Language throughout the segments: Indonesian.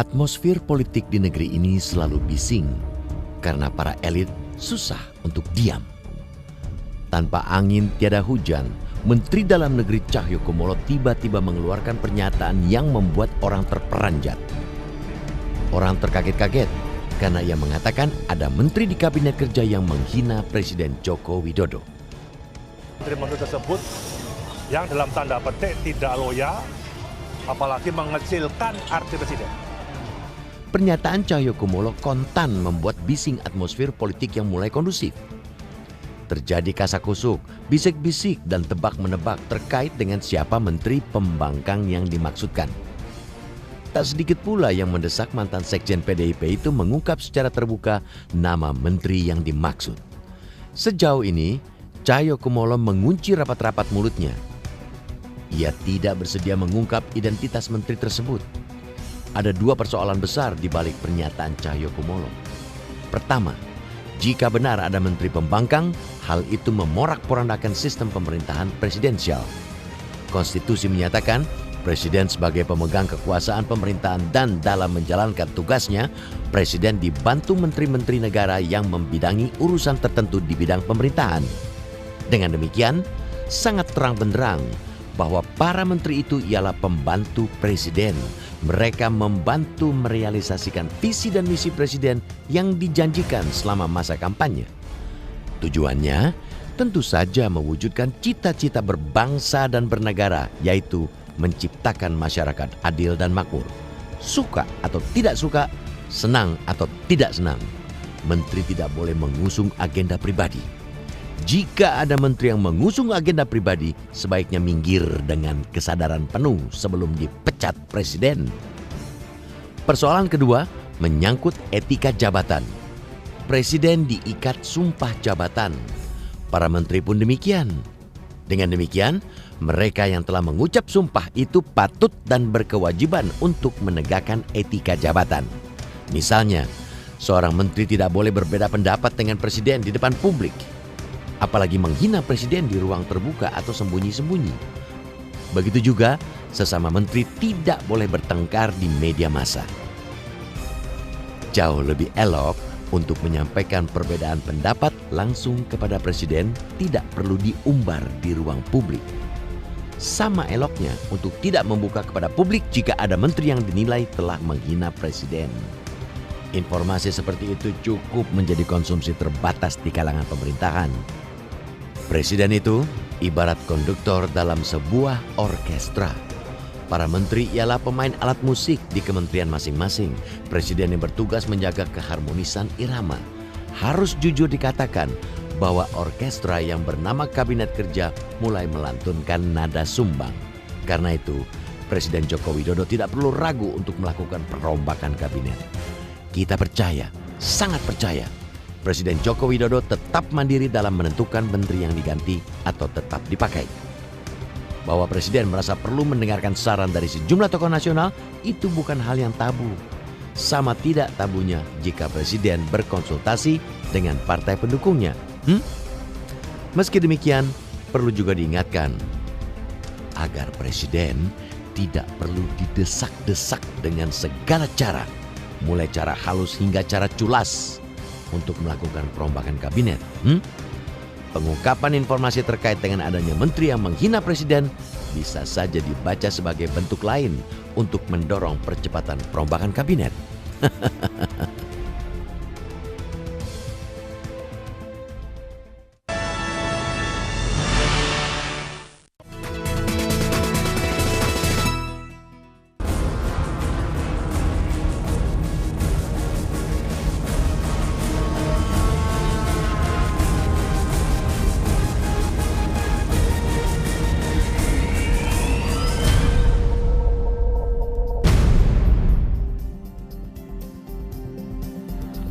Atmosfer politik di negeri ini selalu bising karena para elit susah untuk diam. Tanpa angin tiada hujan, Menteri Dalam Negeri Cahyokumolo tiba-tiba mengeluarkan pernyataan yang membuat orang terperanjat. Orang terkaget-kaget karena ia mengatakan ada menteri di kabinet kerja yang menghina Presiden Joko Widodo. Menteri-menteri tersebut yang dalam tanda petik tidak loyal, apalagi mengecilkan arti presiden. Pernyataan Cahyokumolo kontan membuat bising atmosfer politik yang mulai kondusif. Terjadi kasak-kusuk, bisik-bisik dan tebak-menebak terkait dengan siapa menteri pembangkang yang dimaksudkan. Tak sedikit pula yang mendesak mantan sekjen PDIP itu mengungkap secara terbuka nama menteri yang dimaksud. Sejauh ini, Cahyokumolo mengunci rapat-rapat mulutnya. Ia tidak bersedia mengungkap identitas menteri tersebut. Ada dua persoalan besar di balik pernyataan Cahyokumolo. Pertama, jika benar ada menteri pembangkang, hal itu memorak-porandakan sistem pemerintahan presidensial. Konstitusi menyatakan, Presiden sebagai pemegang kekuasaan pemerintahan dan dalam menjalankan tugasnya, Presiden dibantu menteri-menteri negara yang membidangi urusan tertentu di bidang pemerintahan. Dengan demikian, sangat terang benderang bahwa para menteri itu ialah pembantu Presiden. Mereka membantu merealisasikan visi dan misi Presiden yang dijanjikan selama masa kampanye. Tujuannya tentu saja mewujudkan cita-cita berbangsa dan bernegara, yaitu menciptakan masyarakat adil dan makmur. Suka atau tidak suka, senang atau tidak senang, menteri tidak boleh mengusung agenda pribadi. Jika ada menteri yang mengusung agenda pribadi, sebaiknya minggir dengan kesadaran penuh sebelum dipecat presiden. Persoalan kedua menyangkut etika jabatan. Presiden diikat sumpah jabatan. Para menteri pun demikian. Dengan demikian, mereka yang telah mengucap sumpah itu patut dan berkewajiban untuk menegakkan etika jabatan. Misalnya, seorang menteri tidak boleh berbeda pendapat dengan presiden di depan publik. Apalagi menghina presiden di ruang terbuka atau sembunyi-sembunyi. Begitu juga sesama menteri tidak boleh bertengkar di media massa. Jauh lebih elok untuk menyampaikan perbedaan pendapat langsung kepada presiden, tidak perlu diumbar di ruang publik. Sama eloknya untuk tidak membuka kepada publik jika ada menteri yang dinilai telah menghina presiden. Informasi seperti itu cukup menjadi konsumsi terbatas di kalangan pemerintahan. Presiden itu ibarat konduktor dalam sebuah orkestra. Para menteri ialah pemain alat musik di kementerian masing-masing. Presiden yang bertugas menjaga keharmonisan irama. Harus jujur dikatakan bahwa orkestra yang bernama Kabinet Kerja mulai melantunkan nada sumbang. Karena itu, Presiden Joko Widodo tidak perlu ragu untuk melakukan perombakan kabinet. Kita percaya, sangat percaya, Presiden Joko Widodo tetap mandiri dalam menentukan menteri yang diganti atau tetap dipakai. Bahwa Presiden merasa perlu mendengarkan saran dari sejumlah tokoh nasional itu bukan hal yang tabu. Sama tidak tabunya jika Presiden berkonsultasi dengan partai pendukungnya. Meski demikian, perlu juga diingatkan agar Presiden tidak perlu didesak-desak dengan segala cara, mulai cara halus hingga cara culas, untuk melakukan perombakan kabinet. Pengungkapan informasi terkait dengan adanya menteri yang menghina presiden bisa saja dibaca sebagai bentuk lain untuk mendorong percepatan perombakan kabinet.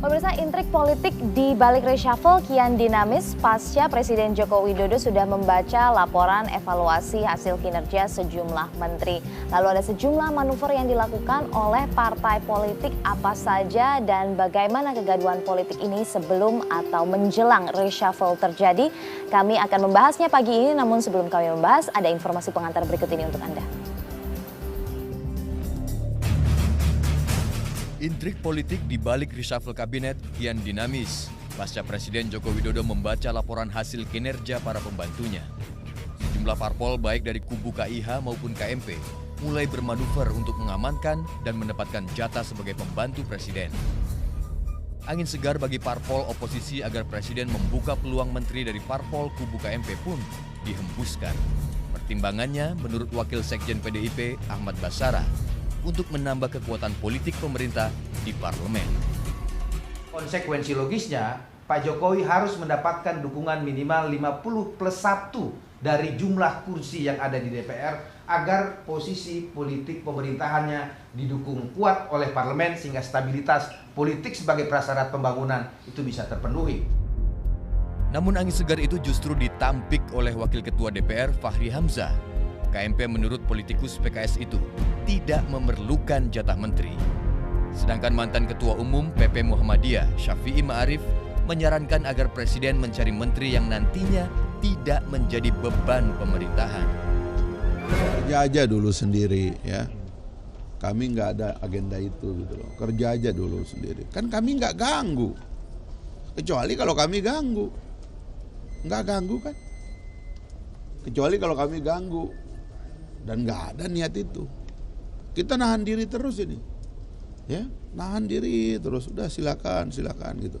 Pemirsa, intrik politik di balik reshuffle kian dinamis pasca Presiden Joko Widodo sudah membaca laporan evaluasi hasil kinerja sejumlah menteri. Lalu ada sejumlah manuver yang dilakukan oleh partai politik apa saja dan bagaimana kegaduhan politik ini sebelum atau menjelang reshuffle terjadi. Kami akan membahasnya pagi ini, namun sebelum kami membahas ada informasi pengantar berikut ini untuk Anda. Intrik politik di balik reshuffle kabinet kian dinamis pasca Presiden Joko Widodo membaca laporan hasil kinerja para pembantunya. Sejumlah parpol baik dari kubu KIH maupun KMP mulai bermanuver untuk mengamankan dan mendapatkan jatah sebagai pembantu presiden. Angin segar bagi parpol oposisi agar presiden membuka peluang menteri dari parpol kubu KMP pun dihembuskan. Pertimbangannya menurut Wakil Sekjen PDIP Ahmad Basara untuk menambah kekuatan politik pemerintah di parlemen. Konsekuensi logisnya, Pak Jokowi harus mendapatkan dukungan minimal 50+1 dari jumlah kursi yang ada di DPR agar posisi politik pemerintahannya didukung kuat oleh parlemen sehingga stabilitas politik sebagai prasyarat pembangunan itu bisa terpenuhi. Namun angin segar itu justru ditampik oleh Wakil Ketua DPR Fahri Hamzah. KMP menurut politikus PKS itu tidak memerlukan jatah menteri. Sedangkan mantan Ketua Umum PP Muhammadiyah Syafi'i Ma'arif menyarankan agar presiden mencari menteri yang nantinya tidak menjadi beban pemerintahan. Kerja aja dulu sendiri ya. Kami nggak ada agenda itu gitu loh. Kerja aja dulu sendiri. Kan kami nggak ganggu. Kecuali kalau kami ganggu. Nggak ganggu kan. Kecuali kalau kami ganggu. Dan nggak ada niat itu. Kita nahan diri terus ini. Ya, nahan diri terus. Udah silakan gitu.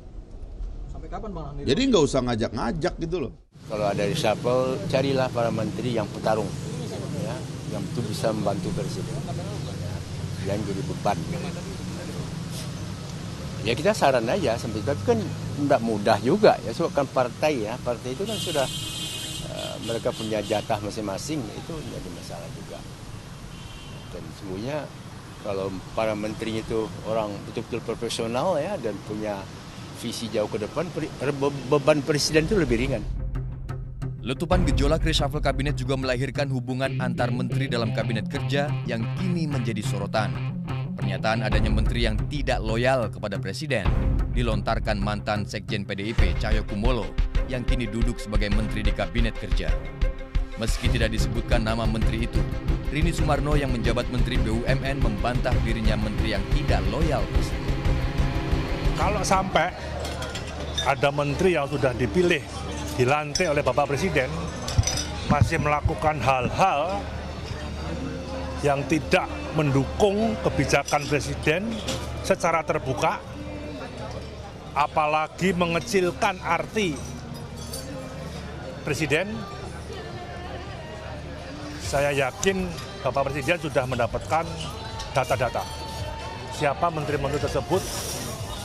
Sampai kapan Bang? Jadi nggak usah ngajak-ngajak gitu loh. Kalau ada reshuffle, carilah para menteri yang petarung, ya, yang betul bisa membantu presiden, ya, yang jadi beban. Ya kita saran aja, sampai tapi kan tidak mudah juga ya, soalnya kan partai itu kan sudah mereka punya jatah masing-masing, itu jadi masalah juga. Dan semuanya kalau para menteri itu orang betul-betul profesional ya dan punya visi jauh ke depan, beban presiden itu lebih ringan. Letupan gejolak reshuffle kabinet juga melahirkan hubungan antar menteri dalam kabinet kerja yang kini menjadi sorotan. Pernyataan adanya menteri yang tidak loyal kepada presiden dilontarkan mantan Sekjen PDIP Cahyokumolo yang kini duduk sebagai menteri di kabinet kerja. Meski tidak disebutkan nama menteri itu, Rini Sumarno yang menjabat Menteri BUMN membantah dirinya menteri yang tidak loyal tersebut. Kalau sampai ada menteri yang sudah dipilih, dilantik oleh Bapak Presiden, masih melakukan hal-hal yang tidak mendukung kebijakan Presiden secara terbuka, apalagi mengecilkan arti Presiden, saya yakin Bapak Presiden sudah mendapatkan data-data. Siapa menteri-menteri tersebut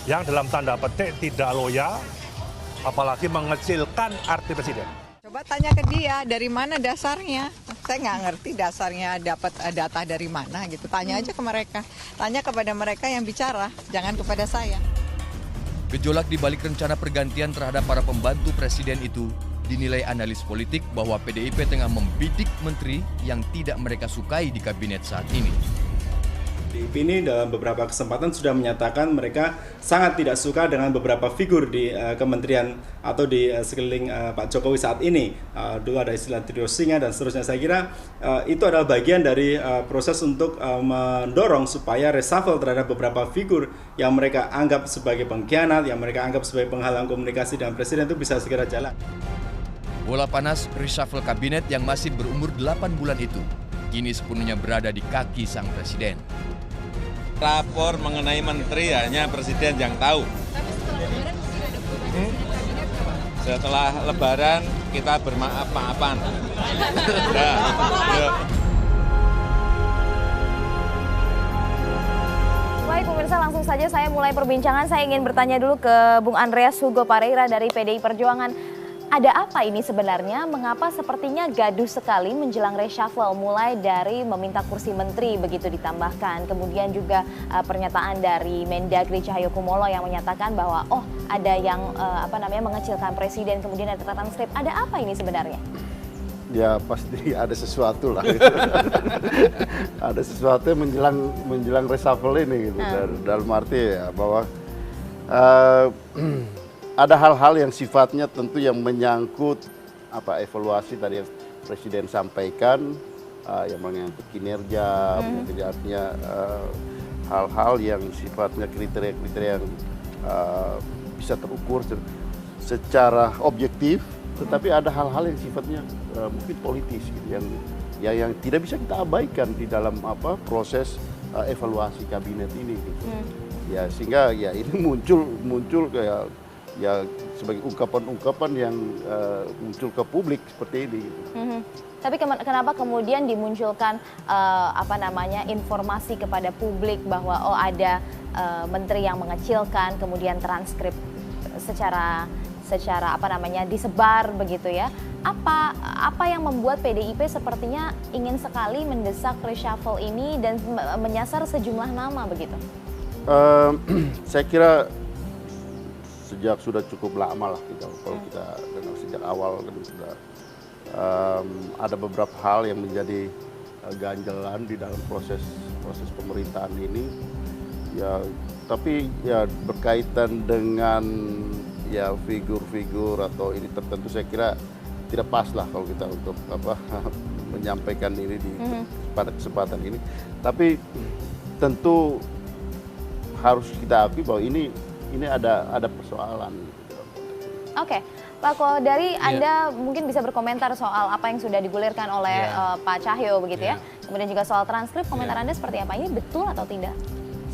yang dalam tanda petik tidak loyal, apalagi mengecilkan arti presiden. Coba tanya ke dia, dari mana dasarnya? Saya nggak ngerti dasarnya dapat data dari mana gitu. Tanya aja ke mereka. Tanya kepada mereka yang bicara, jangan kepada saya. Gejolak di balik rencana pergantian terhadap para pembantu presiden itu dinilai analis politik bahwa PDIP tengah membidik menteri yang tidak mereka sukai di kabinet saat ini. PDIP ini dalam beberapa kesempatan sudah menyatakan mereka sangat tidak suka dengan beberapa figur di kementerian atau di sekeliling Pak Jokowi saat ini. Dulu ada istilah trio singa dan seterusnya. Saya kira itu adalah bagian dari proses untuk mendorong supaya reshuffle terhadap beberapa figur yang mereka anggap sebagai pengkhianat, yang mereka anggap sebagai penghalang komunikasi dengan presiden itu bisa segera jalan. Bola panas reshuffle kabinet yang masih berumur 8 bulan itu kini sepenuhnya berada di kaki sang presiden. Lapor mengenai menteri hanya presiden yang tahu. Setelah lebaran kita bermaaf-maafan. Baik pemirsa, langsung saja saya mulai perbincangan. Saya ingin bertanya dulu ke Bung Andreas Hugo Pareira dari PDI Perjuangan. Ada apa ini sebenarnya? Mengapa sepertinya gaduh sekali menjelang reshuffle, mulai dari meminta kursi menteri begitu ditambahkan, kemudian juga pernyataan dari Mendagri Cahyokumolo yang menyatakan bahwa ada yang mengecilkan presiden, kemudian ada catatan strip. Ada apa ini sebenarnya? Ya pasti ada sesuatu lah. Ada sesuatu yang menjelang reshuffle ini gitu. Dalam arti ya bahwa ada hal-hal yang sifatnya tentu yang menyangkut evaluasi tadi yang Presiden sampaikan, yang menyangkut kinerja, artinya hal-hal yang sifatnya kriteria-kriteria yang bisa terukur secara objektif, tetapi ada hal-hal yang sifatnya mungkin politis gitu, yang tidak bisa kita abaikan di dalam proses evaluasi kabinet ini gitu. Ya sehingga ya ini muncul kayak ya sebagai ungkapan-ungkapan yang muncul ke publik seperti ini gitu. Tapi kenapa kemudian dimunculkan informasi kepada publik bahwa ada menteri yang mengecilkan, kemudian transkrip secara disebar begitu ya? Apa yang membuat PDIP sepertinya ingin sekali mendesak reshuffle ini dan menyasar sejumlah nama begitu? Saya kira sudah cukup lama lah kalau kita dengar sejak awal kan sudah ada beberapa hal yang menjadi ganjalan di dalam proses pemerintahan ini ya, tapi ya berkaitan dengan ya figur-figur atau ini tertentu saya kira tidak pas lah kalau kita untuk menyampaikan ini pada kesempatan ini, tapi tentu harus kita akui bahwa ini ada persoalan. Oke, Pak Kodari, Anda mungkin bisa berkomentar soal apa yang sudah digulirkan oleh Pak Cahyo begitu ya. Kemudian juga soal transkrip, komentar Anda seperti apa? Ini betul atau tidak?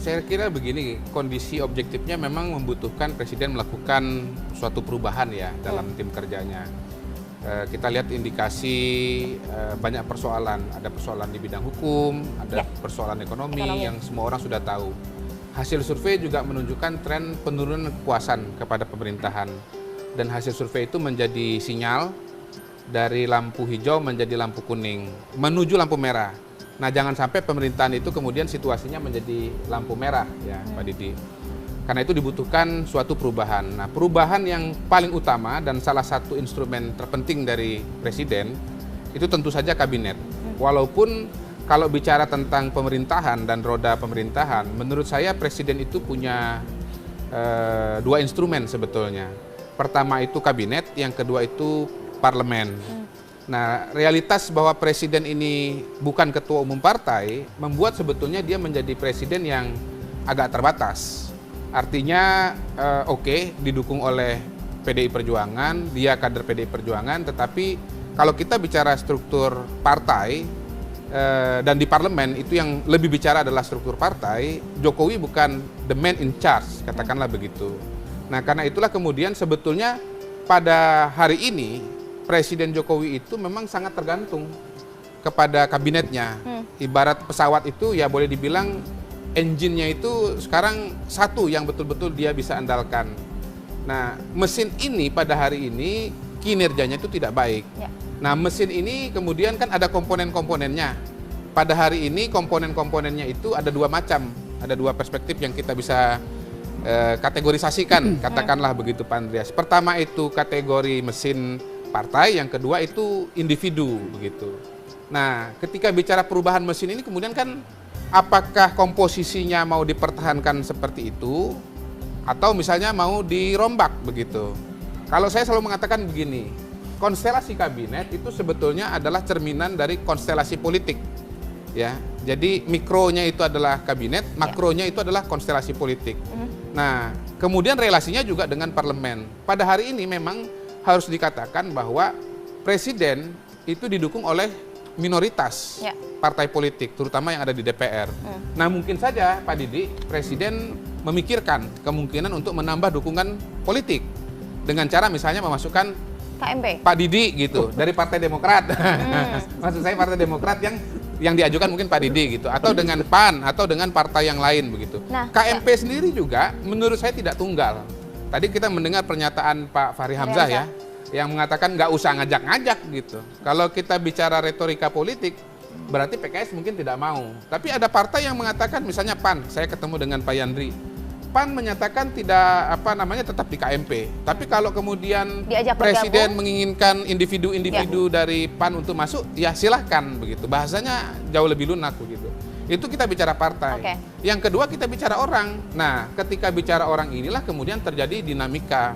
Saya kira begini, kondisi objektifnya memang membutuhkan Presiden melakukan suatu perubahan ya dalam tim kerjanya. Kita lihat indikasi banyak persoalan, ada persoalan di bidang hukum, ada persoalan ekonomi yang semua orang sudah tahu. Hasil survei juga menunjukkan tren penurunan kepuasan kepada pemerintahan. Dan hasil survei itu menjadi sinyal dari lampu hijau menjadi lampu kuning, menuju lampu merah. Nah, jangan sampai pemerintahan itu kemudian situasinya menjadi lampu merah ya Pak Didi. Karena itu dibutuhkan suatu perubahan. Nah, perubahan yang paling utama dan salah satu instrumen terpenting dari Presiden itu tentu saja kabinet. Walaupun kalau bicara tentang pemerintahan dan roda pemerintahan, menurut saya Presiden itu punya dua instrumen sebetulnya. Pertama itu kabinet, yang kedua itu parlemen. Nah, realitas bahwa Presiden ini bukan ketua umum partai membuat sebetulnya dia menjadi Presiden yang agak terbatas. Artinya didukung oleh PDI Perjuangan, dia kader PDI Perjuangan, tetapi kalau kita bicara struktur partai, dan di parlemen itu yang lebih bicara adalah struktur partai, Jokowi bukan the man in charge, katakanlah begitu. Nah, karena itulah kemudian sebetulnya pada hari ini Presiden Jokowi itu memang sangat tergantung kepada kabinetnya. Ibarat pesawat itu ya boleh dibilang engine-nya itu sekarang satu yang betul-betul dia bisa andalkan. Nah, mesin ini pada hari ini kinerjanya itu tidak baik. Nah, mesin ini kemudian kan ada komponen-komponennya. Pada hari ini komponen-komponennya itu ada dua macam, ada dua perspektif yang kita bisa kategorisasikan, katakanlah begitu Pak Andreas. Pertama itu kategori mesin partai, yang kedua itu individu begitu. Nah, ketika bicara perubahan mesin ini kemudian kan apakah komposisinya mau dipertahankan seperti itu atau misalnya mau dirombak begitu. Kalau saya selalu mengatakan begini, konstelasi kabinet itu sebetulnya adalah cerminan dari konstelasi politik. Ya, jadi mikronya itu adalah kabinet, makronya itu adalah konstelasi politik. Nah, kemudian relasinya juga dengan parlemen. Pada hari ini memang harus dikatakan bahwa Presiden itu didukung oleh minoritas partai politik, terutama yang ada di DPR. Nah, mungkin saja Pak Didi, Presiden memikirkan kemungkinan untuk menambah dukungan politik dengan cara misalnya memasukkan KMP Pak Didi gitu dari Partai Demokrat. Maksud saya Partai Demokrat yang diajukan mungkin Pak Didi gitu, atau dengan PAN atau dengan partai yang lain begitu. Nah, KMP sendiri juga menurut saya tidak tunggal. Tadi kita mendengar pernyataan Pak Fahri Hamzah ya, yang mengatakan nggak usah ngajak-ngajak gitu. Kalau kita bicara retorika politik, berarti PKS mungkin tidak mau. Tapi ada partai yang mengatakan, misalnya PAN, saya ketemu dengan Pak Yandri, PAN menyatakan tidak tetap di KMP. Tapi kalau kemudian Presiden menginginkan individu-individu dari PAN untuk masuk, ya silahkan begitu. Bahasanya jauh lebih lunak begitu. Itu kita bicara partai. Yang kedua kita bicara orang. Nah, ketika bicara orang inilah kemudian terjadi dinamika.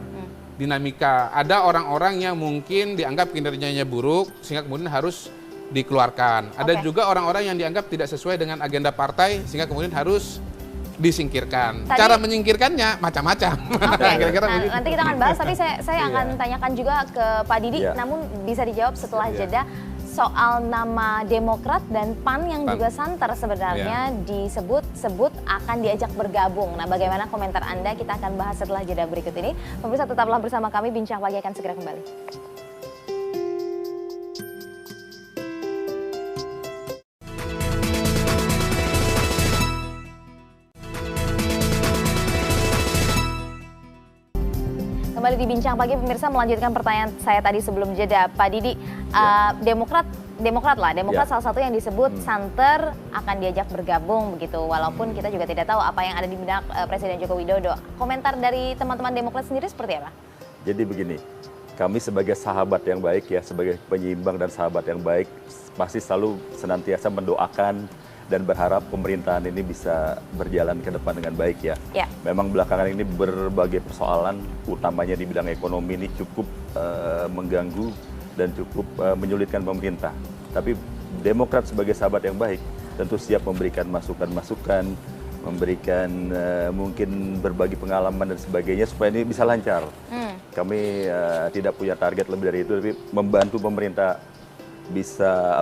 Dinamika, ada orang-orang yang mungkin dianggap kinerjanya buruk sehingga kemudian harus dikeluarkan. Ada juga orang-orang yang dianggap tidak sesuai dengan agenda partai sehingga kemudian harus disingkirkan. Tadi- Cara menyingkirkannya macam-macam. Kira-kira begitu. Nanti kita akan bahas, tapi saya akan tanyakan juga ke Pak Didi, Iya. namun bisa dijawab setelah jeda soal nama Demokrat dan PAN yang juga santer sebenarnya disebut-sebut akan diajak bergabung. Nah, bagaimana komentar Anda? Kita akan bahas setelah jeda berikut ini. Pemirsa tetaplah bersama kami, Bincang Pagi akan segera kembali. Kembali di Bincang Pagi, pemirsa, melanjutkan pertanyaan saya tadi sebelum jeda. Pak Didi, Demokrat salah satu yang disebut santer akan diajak bergabung begitu, walaupun kita juga tidak tahu apa yang ada di benak Presiden Joko Widodo. Komentar dari teman-teman Demokrat sendiri seperti apa? Jadi begini, kami sebagai sahabat yang baik ya, sebagai penyeimbang dan sahabat yang baik, pasti selalu senantiasa mendoakan dan berharap pemerintahan ini bisa berjalan ke depan dengan baik ya. Memang belakangan ini berbagai persoalan, utamanya di bidang ekonomi ini cukup mengganggu dan cukup menyulitkan pemerintah. Tapi Demokrat sebagai sahabat yang baik tentu siap memberikan masukan-masukan, memberikan mungkin berbagi pengalaman dan sebagainya supaya ini bisa lancar. Kami tidak punya target lebih dari itu, tapi membantu pemerintah bisa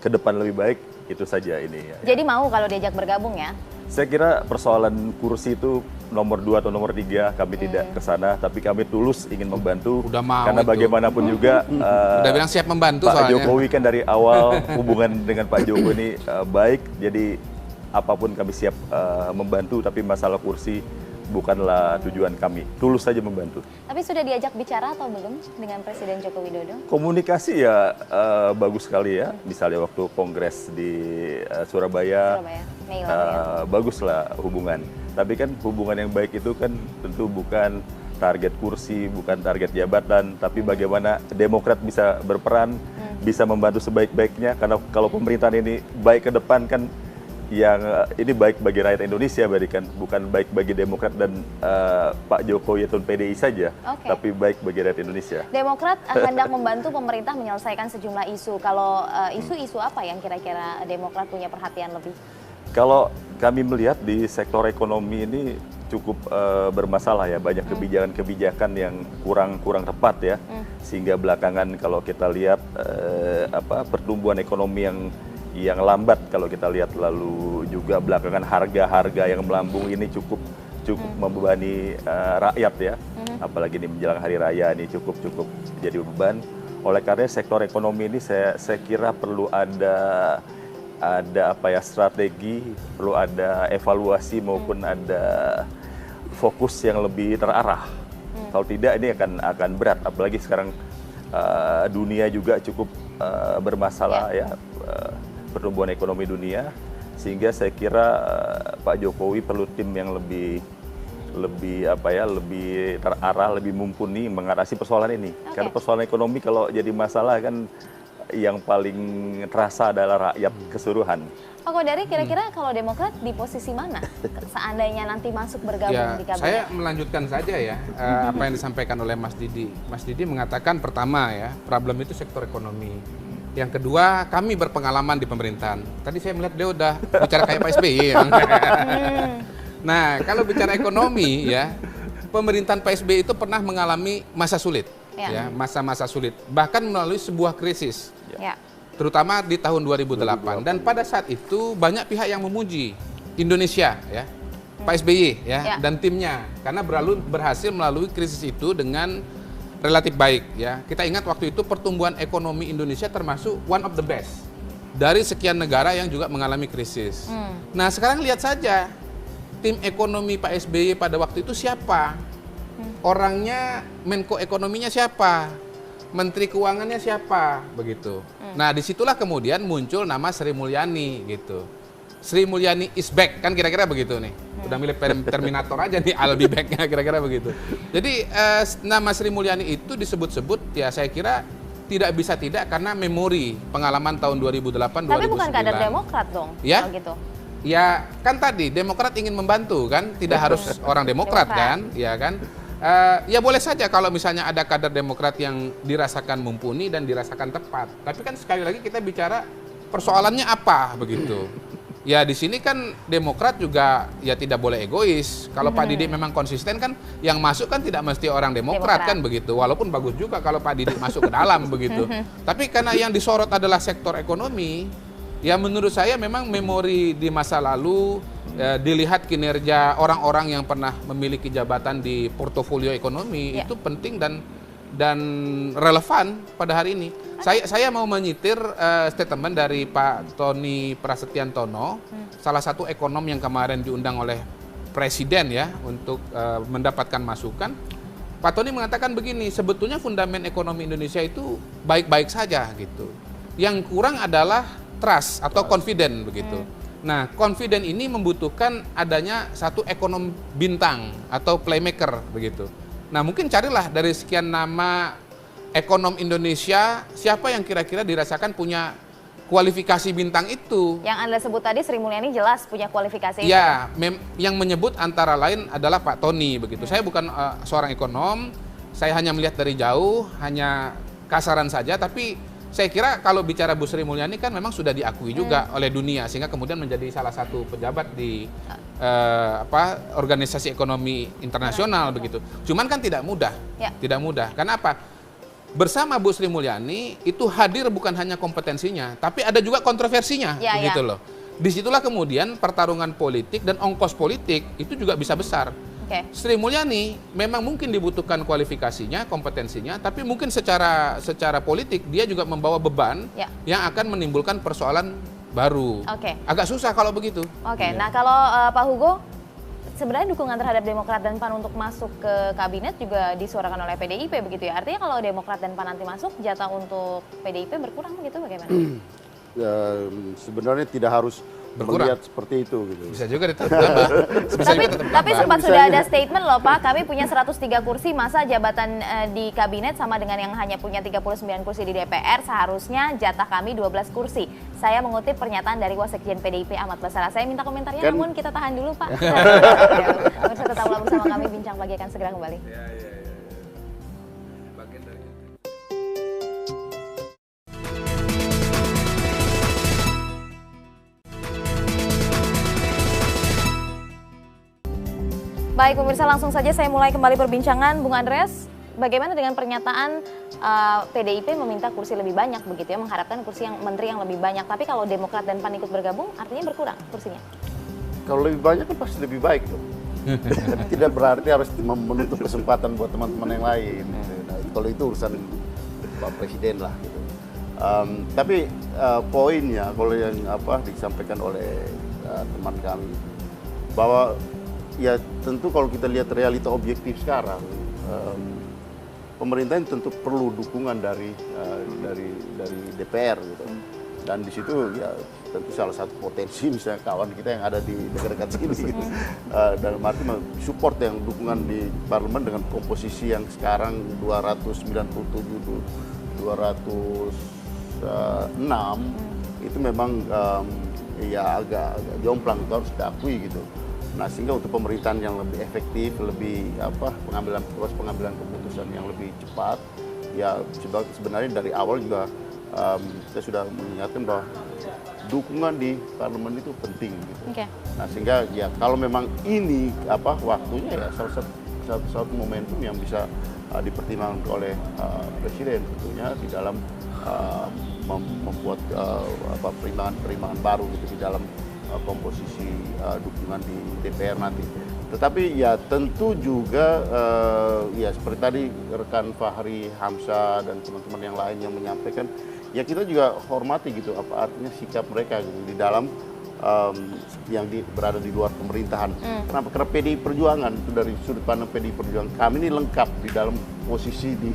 ke depan lebih baik, itu saja ini. Jadi mau kalau diajak bergabung ya? Saya kira persoalan kursi itu nomor 2 atau nomor 3 kami tidak ke sana, tapi kami tulus ingin membantu. Udah mau karena itu. bagaimanapun juga Udah bilang siap membantu Pak soalnya. Jokowi kan dari awal hubungan dengan Pak Jokowi ini baik, jadi apapun kami siap membantu, tapi masalah kursi bukanlah tujuan kami. Tulus saja membantu. Tapi sudah diajak bicara atau belum dengan Presiden Joko Widodo? Komunikasi ya bagus sekali ya. Misalnya waktu kongres di Surabaya, Mei lalu ya. baguslah hubungan. Tapi kan hubungan yang baik itu kan tentu bukan target kursi, bukan target jabatan, tapi bagaimana Demokrat bisa berperan, bisa membantu sebaik-baiknya. Karena kalau pemerintahan ini baik ke depan kan, yang ini baik bagi rakyat Indonesia, berarti kan bukan baik bagi Demokrat dan Pak Jokowi atau PDI saja, tapi baik bagi rakyat Indonesia. Demokrat hendak membantu pemerintah menyelesaikan sejumlah isu. Kalau isu-isu apa yang kira-kira Demokrat punya perhatian lebih? Kalau kami melihat di sektor ekonomi ini cukup bermasalah ya, banyak kebijakan-kebijakan yang kurang tepat ya, sehingga belakangan kalau kita lihat pertumbuhan ekonomi yang lambat kalau kita lihat, lalu juga belakangan harga-harga yang melambung ini cukup membebani rakyat ya, apalagi ini menjelang hari raya ini cukup jadi beban. Oleh karena sektor ekonomi ini saya kira perlu ada strategi, perlu ada evaluasi maupun ada fokus yang lebih terarah. Kalau tidak ini akan berat, apalagi sekarang dunia juga cukup bermasalah ya. Pertumbuhan ekonomi dunia, sehingga saya kira Pak Jokowi perlu tim yang lebih terarah, lebih mumpuni mengatasi persoalan ini. Karena persoalan ekonomi kalau jadi masalah kan yang paling terasa adalah rakyat keseluruhan. Pak Kodari, kira-kira kalau Demokrat di posisi mana seandainya nanti masuk bergabung di kabinet? Saya melanjutkan saja ya apa yang disampaikan oleh Mas Didi. Mas Didi mengatakan pertama ya, problem itu sektor ekonomi. Yang kedua, kami berpengalaman di pemerintahan. Tadi saya melihat dia udah bicara kayak Pak SBY. Ya. Nah, kalau bicara ekonomi ya, pemerintahan Pak SBY itu pernah mengalami masa sulit, ya, masa-masa sulit, bahkan melalui sebuah krisis, terutama di tahun 2008. Dan pada saat itu banyak pihak yang memuji Indonesia, ya, Pak SBY, ya, dan timnya, karena berhasil melalui krisis itu dengan relatif baik ya. Kita ingat waktu itu pertumbuhan ekonomi Indonesia termasuk one of the best dari sekian negara yang juga mengalami krisis. Nah, sekarang lihat saja tim ekonomi Pak SBY pada waktu itu siapa? Orangnya, Menko Ekonominya siapa? Menteri Keuangannya siapa? Begitu. Nah, disitulah kemudian muncul nama Sri Mulyani gitu. Sri Mulyani is back, kan kira-kira begitu nih. Udah milih Terminator aja nih, I'll be back-nya kira-kira begitu. Jadi nama Sri Mulyani itu disebut-sebut ya saya kira tidak bisa tidak karena memori pengalaman tahun 2008-2009. Tapi bukan kader Demokrat dong, ya? kalau gitu. Ya kan tadi Demokrat ingin membantu kan, tidak harus orang Demokrat kan, ya kan. Ya boleh saja kalau misalnya ada kader Demokrat yang dirasakan mumpuni dan dirasakan tepat. Tapi kan sekali lagi kita bicara persoalannya apa begitu. Ya di sini kan Demokrat juga ya tidak boleh egois. Kalau Pak Didik memang konsisten kan, yang masuk kan tidak mesti orang Demokrat kan begitu. Walaupun bagus juga kalau Pak Didik masuk ke dalam begitu. Tapi karena yang disorot adalah sektor ekonomi, ya menurut saya memang memori di masa lalu, dilihat kinerja orang-orang yang pernah memiliki jabatan di portofolio ekonomi itu penting dan relevan pada hari ini. Saya mau menyitir statement dari Pak Tony Prasetyantono, salah satu ekonom yang kemarin diundang oleh Presiden ya untuk mendapatkan masukan. Pak Tony mengatakan begini, sebetulnya fundament ekonomi Indonesia itu baik-baik saja gitu. Yang kurang adalah trust atau confident begitu. Nah, confident ini membutuhkan adanya satu ekonom bintang atau playmaker begitu. Nah, mungkin carilah dari sekian nama ekonom Indonesia, siapa yang kira-kira dirasakan punya kualifikasi bintang itu. Yang Anda sebut tadi, Sri Mulyani jelas punya kualifikasi ya, yang menyebut antara lain adalah Pak Tony begitu. Saya bukan seorang ekonom, saya hanya melihat dari jauh, hanya kasaran saja, tapi saya kira kalau bicara Bu Sri Mulyani kan memang sudah diakui juga oleh dunia, sehingga kemudian menjadi salah satu pejabat di organisasi ekonomi internasional begitu. Cuman kan tidak mudah, tidak mudah. Karena apa? Bersama Bu Sri Mulyani itu hadir bukan hanya kompetensinya, tapi ada juga kontroversinya, begitu loh. Disitulah kemudian pertarungan politik dan ongkos politik itu juga bisa besar. Sri Mulyani memang mungkin dibutuhkan kualifikasinya, kompetensinya, tapi mungkin secara politik dia juga membawa beban yang akan menimbulkan persoalan baru. Agak susah kalau begitu. Nah kalau Pak Hugo, sebenarnya dukungan terhadap Demokrat dan PAN untuk masuk ke kabinet juga disuarakan oleh PDIP begitu ya. Artinya kalau Demokrat dan PAN nanti masuk, jatah untuk PDIP berkurang begitu bagaimana? Sebenarnya tidak harus melihat seperti itu gitu. Bisa juga ditambah. Tapi sempat sudah ada statement loh Pak, kami punya 103 kursi, masa jabatan di kabinet sama dengan yang hanya punya 39 kursi di DPR, seharusnya jatah kami 12 kursi. Saya mengutip pernyataan dari Wasekjen PDIP Ahmad Basara. Saya minta komentarnya, namun kita tahan dulu Pak. Pemirsa tetaplah bersama kami, Bincang Pagi akan segera kembali. Baik pemirsa, langsung saja saya mulai kembali perbincangan. Bung Andreas, bagaimana dengan pernyataan PDIP meminta kursi lebih banyak begitu ya, mengharapkan kursi yang menteri yang lebih banyak, tapi kalau Demokrat dan PAN ikut bergabung artinya berkurang kursinya? Kalau lebih banyak kan pasti lebih baik dong. Tapi tidak berarti harus menutup kesempatan buat teman-teman yang lain. Nah, kalau itu urusan Pak Presiden lah gitu. Tapi poinnya kalau yang disampaikan oleh teman kami, bahwa ya tentu kalau kita lihat realita objektif sekarang, pemerintah tentu perlu dukungan dari DPR gitu. Dan di situ ya tentu salah satu potensi misalnya kawan kita yang ada di dekat-dekat sini gitu. Dalam arti support yang dukungan di parlemen dengan komposisi yang sekarang 297 206 itu memang ya agak jomplang, itu harus diakui gitu. Nah, sehingga untuk pemerintahan yang lebih efektif, lebih pengambilan keputusan yang lebih cepat, ya sebenarnya dari awal juga kita sudah mengingatkan bahwa dukungan di parlemen itu penting gitu. Nah, sehingga ya kalau memang ini waktunya ya salah satu momentum yang bisa dipertimbangkan oleh Presiden tentunya di dalam membuat perimbangan baru gitu di dalam komposisi dukungan di DPR nanti. Tetapi ya tentu juga ya seperti tadi rekan Fahri Hamzah dan teman-teman yang lain yang menyampaikan, ya kita juga hormati gitu apa artinya sikap mereka gitu di dalam yang berada di luar pemerintahan. Kenapa? Karena PDI Perjuangan itu dari sudut pandang PDI Perjuangan kami ini lengkap di dalam posisi di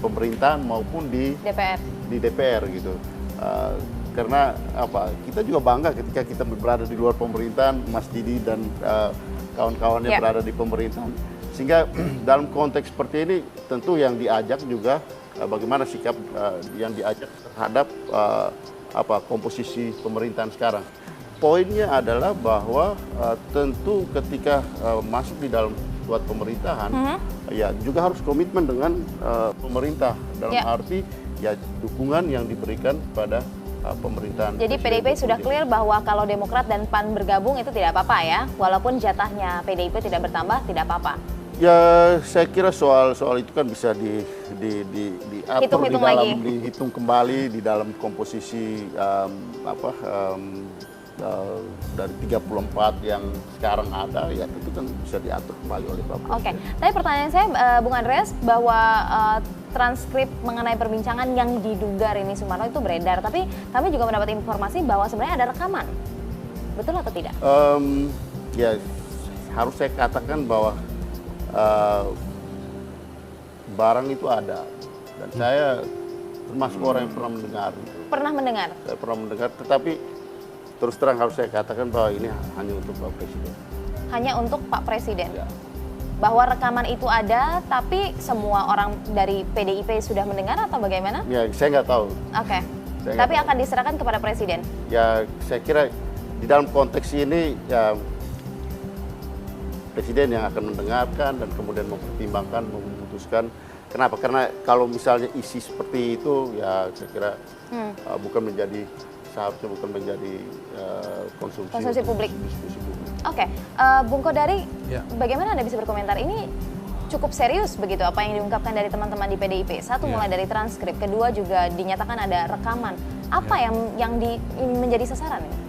pemerintahan maupun di DPR gitu. Karena kita juga bangga ketika kita berada di luar pemerintahan, Mas Didi dan kawan-kawannya berada di pemerintahan. Sehingga dalam konteks seperti ini tentu yang diajak juga bagaimana sikap yang diajak terhadap komposisi pemerintahan sekarang. Poinnya adalah bahwa tentu ketika masuk di dalam suatu pemerintahan, ya juga harus komitmen dengan pemerintah dalam arti ya dukungan yang diberikan pada pemerintahan. Jadi PDIP sudah clear bahwa kalau Demokrat dan PAN bergabung itu tidak apa-apa ya, walaupun jatahnya PDIP tidak bertambah tidak apa-apa. Ya, saya kira soal itu kan bisa diatur dihitung kembali di dalam komposisi dari 34 yang sekarang ada, ya itu kan bisa diatur kembali oleh Pak Presiden. Oke, tapi pertanyaan saya Bung Andreas bahwa transkrip mengenai perbincangan yang diduga Rini Sumarno itu beredar, tapi kami juga mendapat informasi bahwa sebenarnya ada rekaman, betul atau tidak? Ya harus saya katakan bahwa barang itu ada dan saya termasuk orang yang pernah mendengar. Pernah mendengar? Saya pernah mendengar, tetapi terus terang harus saya katakan bahwa ini hanya untuk Pak Presiden. Hanya untuk Pak Presiden? Ya. Bahwa rekaman itu ada, tapi semua orang dari PDIP sudah mendengar atau bagaimana? Ya, saya nggak tahu. Oke. Tapi akan diserahkan kepada Presiden? Ya, saya kira di dalam konteks ini ya Presiden yang akan mendengarkan dan kemudian mempertimbangkan, memutuskan. Kenapa? Karena kalau misalnya isi seperti itu, ya saya kira seharusnya bukan menjadi konsumsi publik. Diskusi publik. Oke, Bung Kodari, bagaimana Anda bisa berkomentar? Ini cukup serius begitu apa yang diungkapkan dari teman-teman di PDIP. Satu mulai dari transkrip, kedua juga dinyatakan ada rekaman. Apa yang menjadi sasaran ini?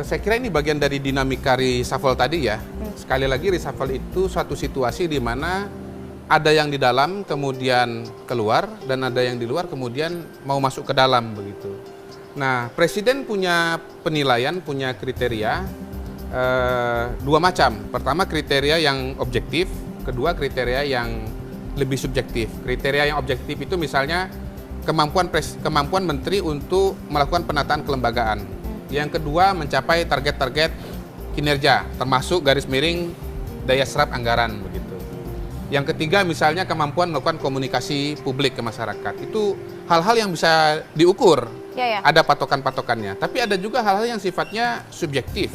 Saya kira ini bagian dari dinamika reshuffle tadi ya. Sekali lagi reshuffle itu suatu situasi di mana ada yang di dalam kemudian keluar dan ada yang di luar kemudian mau masuk ke dalam begitu. Nah, Presiden punya penilaian, punya kriteria dua macam. Pertama kriteria yang objektif, kedua kriteria yang lebih subjektif. Kriteria yang objektif itu misalnya kemampuan menteri untuk melakukan penataan kelembagaan. Yang kedua mencapai target-target kinerja, termasuk garis miring daya serap anggaran begitu. Yang ketiga misalnya kemampuan melakukan komunikasi publik ke masyarakat. Itu hal-hal yang bisa diukur. Ada patokan-patokannya. Tapi ada juga hal-hal yang sifatnya subjektif.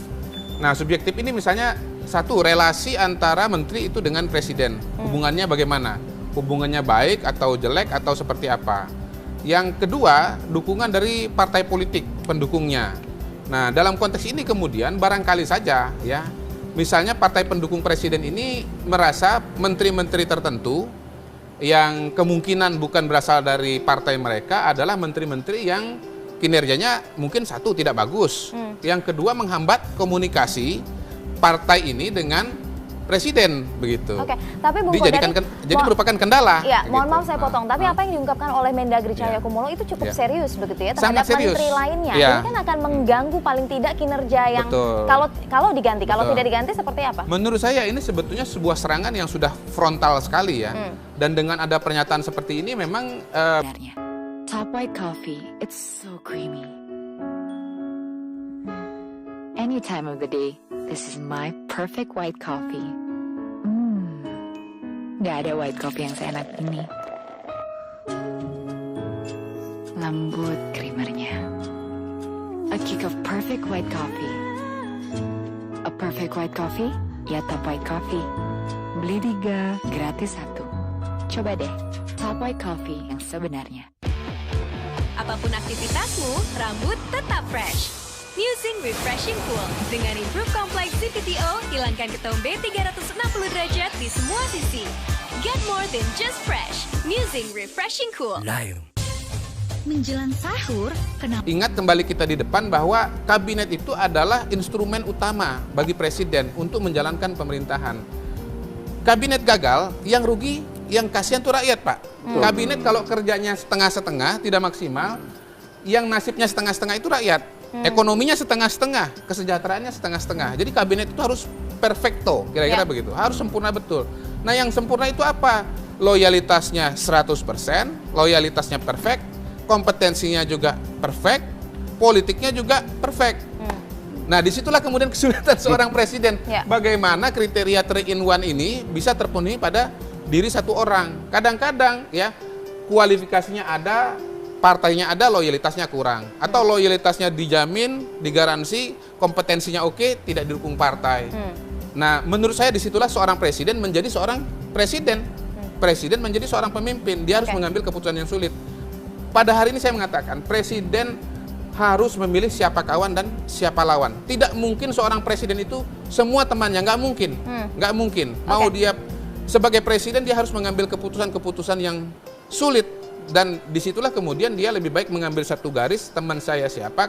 Nah, subjektif ini misalnya satu, relasi antara menteri itu dengan presiden. Hubungannya bagaimana? Hubungannya baik atau jelek atau seperti apa? Yang kedua, dukungan dari partai politik pendukungnya. Nah, dalam konteks ini kemudian barangkali saja ya, misalnya partai pendukung presiden ini merasa menteri-menteri tertentu yang kemungkinan bukan berasal dari partai mereka adalah menteri-menteri yang kinerjanya mungkin satu tidak bagus, yang kedua menghambat komunikasi partai ini dengan presiden begitu. Oke, tapi Bung Kodari, jadi merupakan kendala. Ya, mohon maaf saya potong. Tapi apa yang diungkapkan oleh Mendagri Cahyokumolo itu cukup serius begitu ya terhadap menteri lainnya. Ini kan akan mengganggu paling tidak kinerja yang kalau diganti, kalau tidak diganti seperti apa? Menurut saya ini sebetulnya sebuah serangan yang sudah frontal sekali ya. Dan dengan ada pernyataan seperti ini memang Top white coffee, it's so creamy. Any time of the day, this is my perfect white coffee. Gak ada white coffee yang seenak ini. Lembut creamernya. A kick of perfect white coffee. A perfect white coffee? Ya Top White Coffee. Beli 3, gratis 1. Coba deh, Top White Coffee yang sebenarnya. Apapun aktivitasmu, rambut tetap fresh. Musing Refreshing Cool. Dengan Improve Complex CPTO, hilangkan ketombe 360 derajat di semua sisi. Get more than just fresh. Musing Refreshing Cool. Menjelang sahur, kenapa? Ingat kembali kita di depan bahwa kabinet itu adalah instrumen utama bagi presiden untuk menjalankan pemerintahan. Kabinet gagal, yang rugi, yang kasihan tuh rakyat, Pak. Kabinet kalau kerjanya setengah-setengah, tidak maksimal, yang nasibnya setengah-setengah itu rakyat. Ekonominya setengah-setengah, kesejahteraannya setengah-setengah. Jadi kabinet itu harus perfecto, kira-kira begitu. Harus sempurna betul. Nah, yang sempurna itu apa? Loyalitasnya 100%, loyalitasnya perfect, kompetensinya juga perfect, politiknya juga perfect. Nah, disitulah kemudian kesulitan seorang presiden. Bagaimana kriteria 3-in-1 ini bisa terpenuhi pada diri satu orang. Kadang-kadang ya kualifikasinya ada, partainya ada, loyalitasnya kurang. Atau loyalitasnya dijamin, digaransi, kompetensinya oke, tidak didukung partai. Nah, menurut saya disitulah seorang presiden menjadi seorang presiden. Presiden menjadi seorang pemimpin. Dia harus mengambil keputusan yang sulit. pada hari ini saya mengatakan Presiden harus memilih siapa kawan dan siapa lawan. Tidak mungkin seorang presiden itu semua temannya, nggak mungkin, nggak mungkin. Mau dia sebagai presiden dia harus mengambil keputusan-keputusan yang sulit, dan disitulah kemudian dia lebih baik mengambil satu garis, teman saya siapa,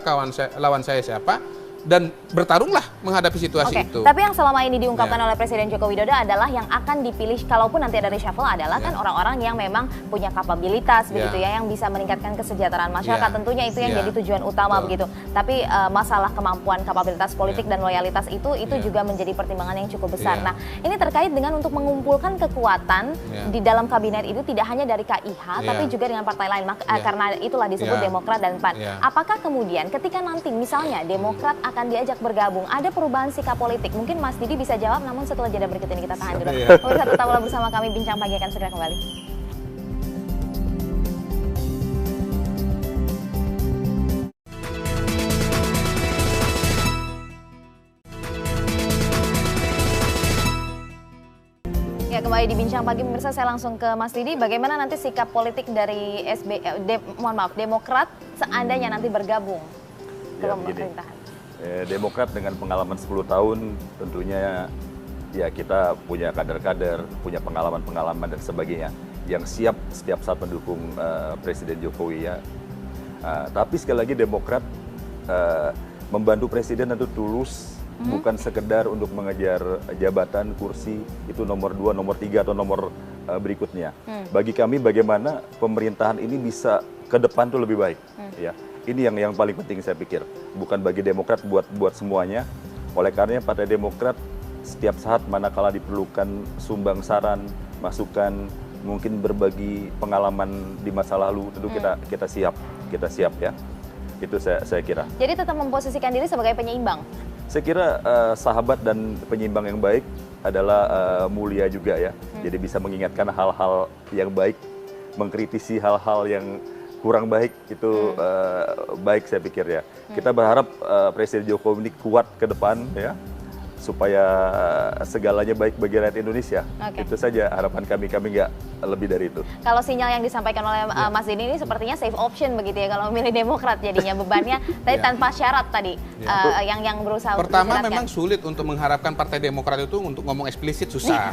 lawan saya siapa, dan bertarunglah menghadapi situasi itu. Tapi yang selama ini diungkapkan oleh Presiden Joko Widodo adalah yang akan dipilih kalaupun nanti ada reshuffle adalah kan orang-orang yang memang punya kapabilitas begitu ya, yang bisa meningkatkan kesejahteraan masyarakat. Tentunya itu yang jadi tujuan utama begitu. Tapi masalah kemampuan kapabilitas politik dan loyalitas itu juga menjadi pertimbangan yang cukup besar. Nah, ini terkait dengan untuk mengumpulkan kekuatan di dalam kabinet itu tidak hanya dari KIH tapi juga dengan partai lain. Karena itulah disebut Demokrat dan PAN. Apakah kemudian ketika nanti misalnya Demokrat akan diajak bergabung, ada perubahan sikap politik? Mungkin Mas Didi bisa jawab, namun setelah jeda berikut ini kita tahan dulu. Pemirsa, tetaplah bersama kami, Bincang Pagi akan segera kembali. Ya, kembali di Bincang Pagi pemirsa, saya langsung ke Mas Didi. Bagaimana nanti sikap politik dari Demokrat seandainya nanti bergabung ke pemerintahan? Demokrat dengan pengalaman 10 tahun tentunya ya kita punya kader-kader, punya pengalaman-pengalaman dan sebagainya yang siap setiap saat mendukung Presiden Jokowi ya. Tapi sekali lagi Demokrat membantu Presiden itu tulus, bukan sekedar untuk mengejar jabatan, kursi, itu nomor 2, nomor 3 atau nomor berikutnya. Bagi kami bagaimana pemerintahan ini bisa ke depan tuh lebih baik ya. Ini yang paling penting saya pikir, bukan bagi Demokrat, buat semuanya. Oleh karenanya Partai Demokrat setiap saat manakala diperlukan sumbang saran, masukan, mungkin berbagi pengalaman di masa lalu, tentu kita siap ya. Itu saya kira. Jadi tetap memposisikan diri sebagai penyeimbang. Saya kira sahabat dan penyeimbang yang baik adalah mulia juga ya. Jadi bisa mengingatkan hal-hal yang baik, mengkritisi hal-hal yang kurang baik, itu baik saya pikir ya. Kita berharap Presiden Jokowi ini kuat ke depan ya, supaya segalanya baik bagi rakyat Indonesia. Itu saja harapan kami nggak lebih dari itu. Kalau sinyal yang disampaikan oleh Mas Dini ini sepertinya safe option begitu ya kalau memilih Demokrat, jadinya bebannya tadi tanpa syarat tadi yang berusaha. Pertama memang sulit untuk mengharapkan Partai Demokrat itu untuk ngomong eksplisit, susah.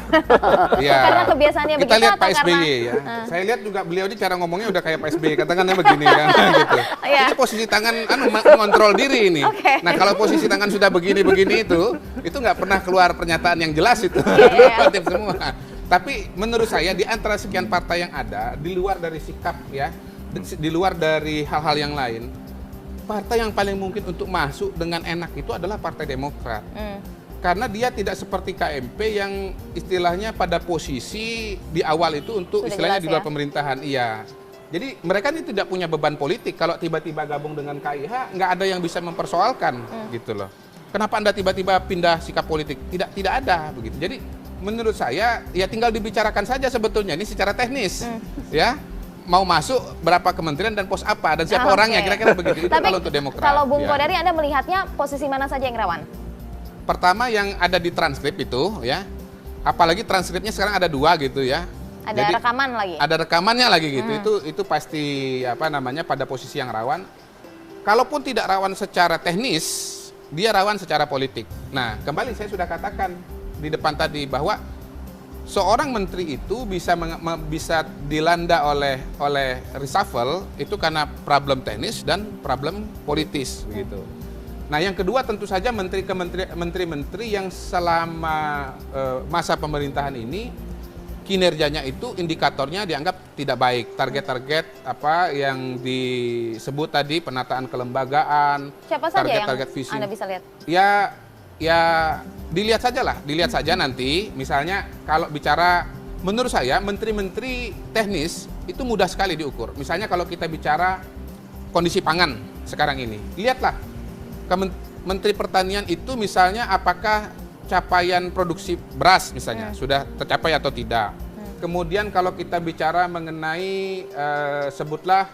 Karena kebiasaannya kita lihat Pak SBY ya. Saya lihat juga beliau ini cara ngomongnya udah kayak Pak SBY, katakannya begini kan gitu. Ini posisi tangan mengontrol diri ini. Nah, kalau posisi tangan sudah begini-begini itu nggak pernah keluar pernyataan yang jelas itu. Relatif semua. Tapi menurut saya di antara sekian partai yang ada, di luar dari sikap ya, di luar dari hal-hal yang lain, partai yang paling mungkin untuk masuk dengan enak itu adalah Partai Demokrat. Karena dia tidak seperti KMP yang istilahnya pada posisi di awal itu untuk istilahnya di luar pemerintahan. Iya. Jadi mereka ini tidak punya beban politik. Kalau tiba-tiba gabung dengan KIH, nggak ada yang bisa mempersoalkan gitu loh. Kenapa Anda tiba-tiba pindah sikap politik? Tidak ada begitu. Jadi menurut saya ya tinggal dibicarakan saja sebetulnya ini secara teknis ya, mau masuk berapa kementerian dan pos apa dan siapa orangnya, kira-kira begitu. Itu kalau untuk Demokrat. Kalau Bung Kodari Anda melihatnya posisi mana saja yang rawan? Pertama yang ada di transkrip itu ya, apalagi transkripnya sekarang ada 2 gitu ya. Ada rekaman lagi. Ada rekamannya lagi gitu. Itu pasti pada posisi yang rawan. Kalaupun tidak rawan secara teknis, dia rawan secara politik. Nah, kembali saya sudah katakan di depan tadi bahwa seorang menteri itu bisa dilanda oleh reshuffle itu karena problem teknis dan problem politis begitu. Nah, yang kedua tentu saja menteri-menteri yang selama masa pemerintahan ini kinerjanya itu indikatornya dianggap tidak baik. Target-target apa yang disebut tadi, penataan kelembagaan, siapa saja target visi. Anda bisa lihat? Ya dilihat saja nanti. Misalnya kalau bicara, menurut saya menteri-menteri teknis itu mudah sekali diukur. Misalnya kalau kita bicara kondisi pangan sekarang ini, lihatlah Menteri Pertanian itu misalnya apakah capaian produksi beras misalnya sudah tercapai atau tidak. Kemudian kalau kita bicara mengenai sebutlah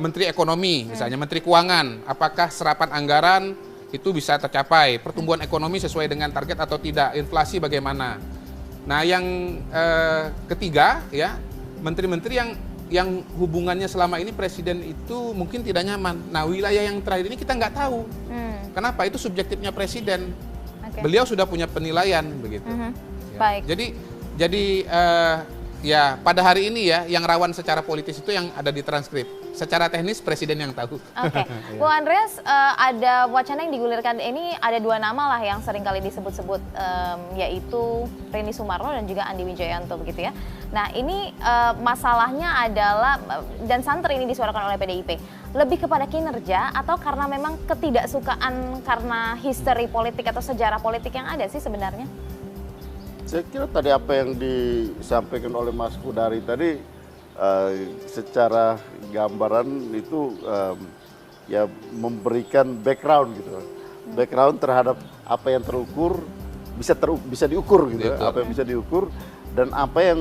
Menteri Ekonomi misalnya, Menteri Keuangan, apakah serapan anggaran itu bisa tercapai, pertumbuhan ekonomi sesuai dengan target atau tidak, inflasi bagaimana. Nah, yang ketiga ya, menteri-menteri yang yang hubungannya selama ini presiden itu mungkin tidak nyaman. Nah, wilayah yang terakhir ini kita nggak tahu. Kenapa? Itu subjektifnya presiden. Beliau sudah punya penilaian begitu. Ya. Baik. Jadi ya pada hari ini ya yang rawan secara politis itu yang ada di transkrip. Secara teknis presiden yang tahu. Oke, Bung Andreas, ada wacana yang digulirkan ini, ada 2 nama lah yang sering kali disebut-sebut, yaitu Rini Sumarno dan juga Andi Wijayanto begitu ya. Nah ini masalahnya adalah, dan santer ini disuarakan oleh PDIP, lebih kepada kinerja atau karena memang ketidaksukaan karena history politik atau sejarah politik yang ada sih sebenarnya? Saya kira tadi apa yang disampaikan oleh Mas Kudari tadi, secara gambaran itu ya memberikan background gitu, background terhadap apa yang terukur bisa diukur gitu, apa yang bisa diukur dan apa yang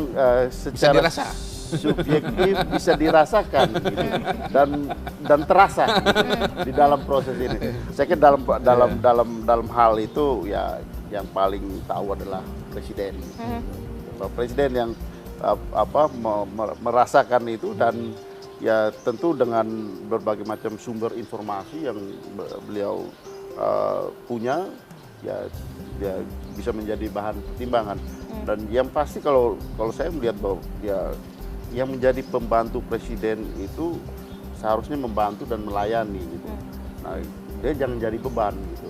secara subjektif bisa dirasakan gitu, dan terasa gitu, di dalam proses ini. Saya kira dalam hal itu ya yang paling tahu adalah presiden, presiden yang merasakan itu dan ya tentu dengan berbagai macam sumber informasi yang beliau punya ya bisa menjadi bahan pertimbangan. Dan yang pasti kalau saya melihat bahwa ya yang menjadi pembantu presiden itu seharusnya membantu dan melayani gitu. Nah, dia jangan jadi beban gitu.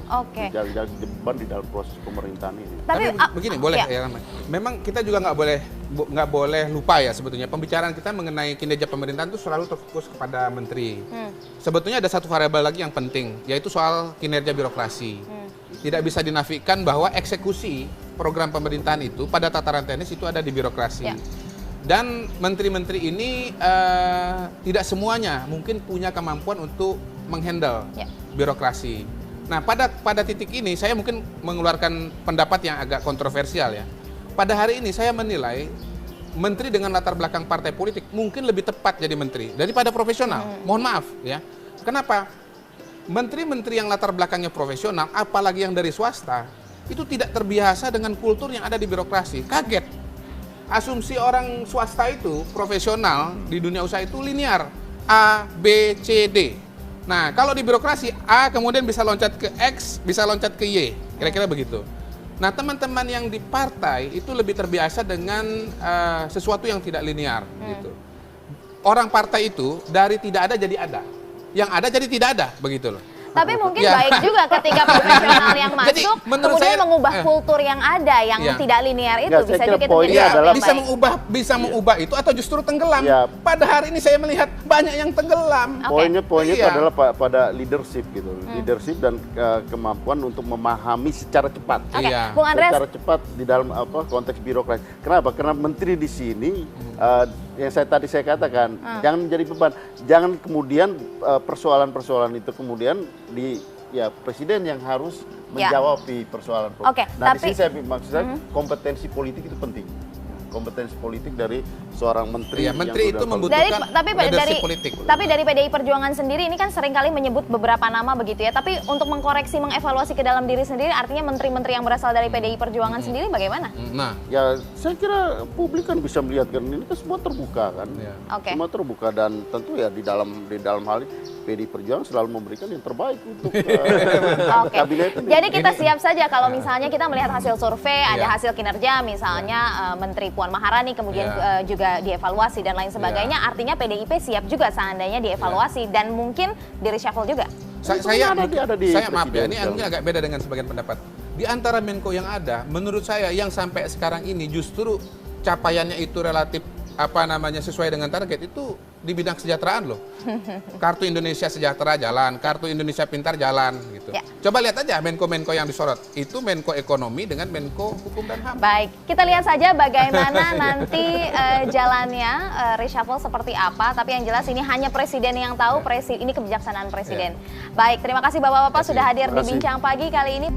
Jangan jadi beban di dalam proses pemerintahan ini. Tapi begini boleh ya. Memang kita juga nggak boleh lupa ya sebetulnya pembicaraan kita mengenai kinerja pemerintahan itu selalu terfokus kepada menteri. Sebetulnya ada satu variabel lagi yang penting, yaitu soal kinerja birokrasi. Tidak bisa dinafikan bahwa eksekusi program pemerintahan itu pada tataran teknis itu ada di birokrasi. Dan menteri-menteri ini tidak semuanya mungkin punya kemampuan untuk menghandle birokrasi. Nah, pada titik ini saya mungkin mengeluarkan pendapat yang agak kontroversial ya. Pada hari ini saya menilai menteri dengan latar belakang partai politik mungkin lebih tepat jadi menteri daripada profesional. Mohon maaf ya. Kenapa? Menteri-menteri yang latar belakangnya profesional, apalagi yang dari swasta, itu tidak terbiasa dengan kultur yang ada di birokrasi. Kaget. Asumsi orang swasta itu profesional di dunia usaha itu linear. A, B, C, D. Nah, kalau di birokrasi A kemudian bisa loncat ke X, bisa loncat ke Y, kira-kira begitu. Nah, teman-teman yang di partai itu lebih terbiasa dengan sesuatu yang tidak linear, gitu. Orang partai itu dari tidak ada jadi ada, yang ada jadi tidak ada, begitu loh. Tapi mungkin baik juga ketika profesional yang masuk kemudian mengubah kultur yang ada yang tidak linear itu. Bisa juga bisa mengubah itu atau justru tenggelam. Pada hari ini saya melihat banyak yang tenggelam. Poinnya itu adalah pada leadership gitu, leadership dan kemampuan untuk memahami secara cepat. Bung Andreas, secara cepat di dalam konteks birokrasi. Kenapa? Karena menteri di sini yang tadi saya katakan jangan menjadi beban, jangan kemudian persoalan-persoalan itu kemudian presiden yang harus menjawab persoalan. Nah, di sini maksud saya kompetensi politik itu penting. Kompetensi politik dari seorang menteri. Menteri itu membutuhkan leadership politik. Tapi dari PDI Perjuangan sendiri ini kan seringkali menyebut beberapa nama begitu ya. Tapi untuk mengkoreksi, mengevaluasi ke dalam diri sendiri, artinya menteri-menteri yang berasal dari PDI Perjuangan sendiri bagaimana? Nah, ya saya kira publik kan bisa melihat kan ini kan semua terbuka kan. Semua terbuka dan tentu ya di dalam hal ini PDI Perjuangan selalu memberikan yang terbaik untuk kabinet ini. Jadi kita siap saja kalau misalnya kita melihat hasil survei, ada hasil kinerja misalnya Menteri Puan Maharani kemudian juga dievaluasi dan lain sebagainya, artinya PDIP siap juga seandainya dievaluasi dan mungkin di reshuffle juga. Saya maaf ya, ini agak beda dengan sebagian pendapat. Di antara Menko yang ada, menurut saya yang sampai sekarang ini justru capaiannya itu relatif sesuai dengan target itu di bidang kesejahteraan loh. Kartu Indonesia Sejahtera jalan, Kartu Indonesia Pintar jalan gitu. Coba lihat aja Menko-Menko yang disorot. Itu Menko Ekonomi dengan Menko Hukum dan HAM. Baik, kita lihat saja bagaimana nanti jalannya reshuffle seperti apa. Tapi yang jelas ini hanya presiden yang tahu, ini kebijaksanaan presiden. Baik, terima kasih Bapak-Bapak sudah hadir di Bincang Pagi kali ini.